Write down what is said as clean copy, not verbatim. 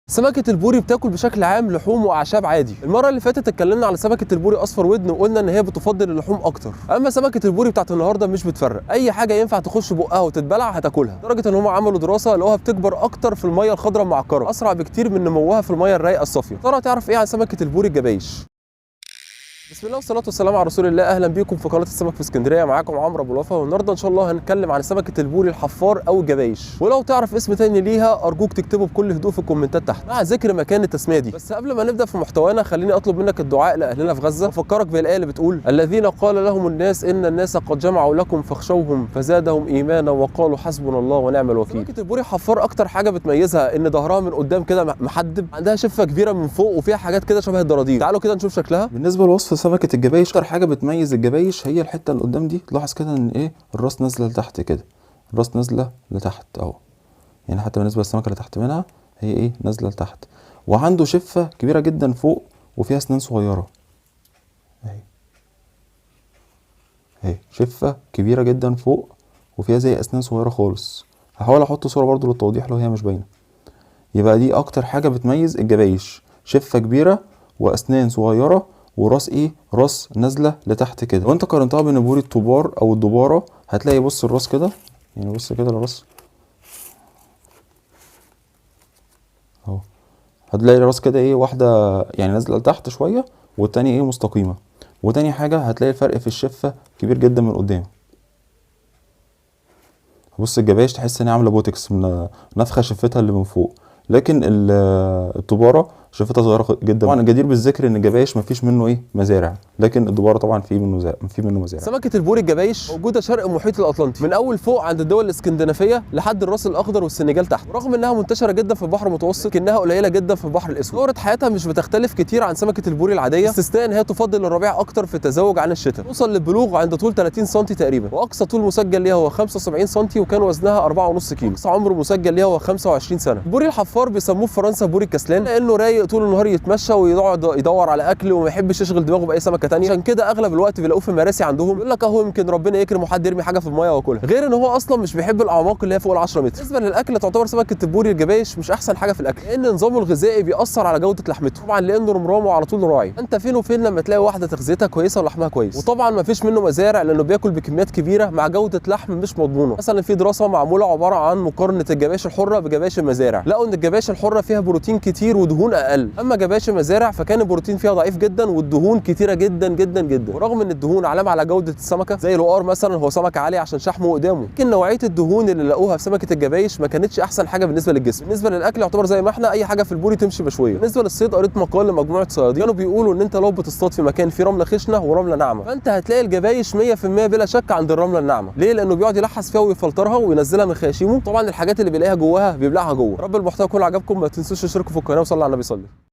سمكة البوري بتاكل بشكل عام لحوم واعشاب عادي. المرة اللي فاتت اتكلمنا على سمكة البوري اصفر ودن وقلنا ان هي بتفضل اللحوم اكتر. اما سمكة البوري بتاعت النهارده مش بتفرق، اي حاجة ينفع تخش بقها وتتبلع هتاكلها، لدرجة ان هم عملوا دراسة لقوها بتكبر اكتر في المية الخضراء المعكرة، اسرع بكتير من نموها في المية الرايقة الصافية. ترى تعرف ايه عن سمكة البوري الجبايش؟ بسم الله والصلاه والسلام على رسول الله. اهلا بيكم في قناه السمك في اسكندريه، معاكم عمرو ابو الوفا، والنهارده ان شاء الله هنتكلم عن سمكه البوري الحفار او الجبايش. ولو تعرف اسم تاني ليها ارجوك تكتبه بكل هدوء في الكومنتات تحت مع ذكر مكان التسميه دي. بس قبل ما نبدا في محتوانا خليني اطلب منك الدعاء لاهلنا في غزه، وافكرك بالايه اللي بتقول: الذين قال لهم الناس ان الناس قد جمعوا لكم فاخشوهم فزادهم ايمانا وقالوا حسبنا الله ونعم الوكيل. سمكه البوري حفار اكتر حاجه بتميزها ان ظهرها من قدام كده محدب، عندها شفه كبيره من فوق وفيها حاجات كده شبه الدرادير. تعالوا كده نشوف شكلها. بالنسبه لوصف سمكه الجبايش، اكتر حاجه بتميز الجبايش هي الحته اللي قدام دي. تلاحظ كده ان ايه، الراس نازله لتحت كده، الراس نازله لتحت اهو، يعني حتى بالنسبه للسمكه اللي تحت منها هي ايه، نازله لتحت. وعنده شفه كبيره جدا فوق وفيها اسنان صغيره اهي، اهي شفه كبيره جدا فوق وفيها زي اسنان صغيره خالص. هحاول احط صوره برضو للتوضيح لو هي مش باينه. يبقى دي اكتر حاجه بتميز الجبايش، شفه كبيره واسنان صغيره وراس ايه، راس نازله لتحت كده. وانت قارنتها بين بوري الطوبار او الدباره هتلاقي بص الراس كده، يعني بص كده الراس اهو، هتلاقي الراس كده ايه، واحده يعني نازله لتحت شويه والتانيه ايه مستقيمه. وتاني حاجه هتلاقي الفرق في الشفه كبير جدا من قدام. بص الجبايش تحس ان هي عامله بوتكس، من نفخه شفتها اللي من فوق، لكن الدباره شفتها صغيره جدا. طبعا الجدير بالذكر ان الجبايش مفيش منه ايه مزارع، لكن الدباره طبعا في منه مزارع. سمكه البوري الجبايش موجوده شرق المحيط الاطلنطي، من اول فوق عند الدول الاسكندنافيه لحد الراس الاخضر والسنغال تحت. رغم انها منتشره جدا في البحر المتوسط لكنها قليله جدا في البحر الاسود. دوره حياتها مش بتختلف كتير عن سمكه البوري العاديه، باستثناء ان هي تفضل الربيع اكتر في التزاوج عن الشتاء. توصل للبلوغ عند طول 30 سم تقريبا، واقصى طول مسجل ليها هو 75 سم، وكان وزنها 4.5 كيلو. اقصى عمر مسجل ليها هو 25 سنه. البوري الحفار بيسموه في فرنسا بوري الكسلان، لانه رايق طول النهار يتمشى ويقعد يدور على اكل وما يحبش يشغل دماغه باي سمكه ثانيه. عشان كده اغلب الوقت بيلاقوه في المراسي عندهم، يقول لك اهو يمكن ربنا يكرم وحد يرمي حاجه في الميه واكلها. غير ان هو اصلا مش بيحب الاعماق اللي هي فوق ال 10 متر. بالنسبه للاكل تعتبر سمكه البوري الجبايش مش احسن حاجه في الاكل، لان نظامه الغذائي بيأثر على جوده لحمته، طبعا لانه رمرامه على طول راعي. انت فين وفين لما تلاقي واحده تغذيتها كويسه ولحمها كويس. وطبعا ما فيش منه مزارع لانه بياكل بكميات كبيره مع جوده لحم مش مضمونه. مثلا في دراسه معموله عباره عن مقارنه الجبايش الحره بجبايش المزارع، لقوا ان الجبايش الحره فيها بروتين كتير ودهون اقل، اما جبايش المزارع فكان البروتين فيها ضعيف جدا والدهون كتيره جدا جدا جدا. ورغم ان الدهون علامه على جوده السمكه، زي الوقار مثلا هو سمكه عاليه عشان شحمه قدامه، لكن نوعيه الدهون اللي لقوها في سمكه الجبايش ما كانتش احسن حاجه بالنسبه للجسم. بالنسبه للاكل يعتبر زي ما احنا اي حاجه في البوري تمشي مشويه. بالنسبه للصيد قريت مقال لمجموعه صيادين كانوا بيقولوا ان انت لو بتصطاد في مكان فيه رمله خشنه ورمله ناعمه، فانت هتلاقي الجبايش 100% بلا شك عند الرمله الناعمه. ليه؟ لانه بيقعد يلحس فيها ويفلترها وينزلها من خياشيمه، طبعا الحاجات اللي بيلاقيها جواها بيبلعها جوه. رب المحتوى يكون عجبكم، ما تنسوش تشتركوا في القناه وصلوا على النبي صلى الله عليه وسلم.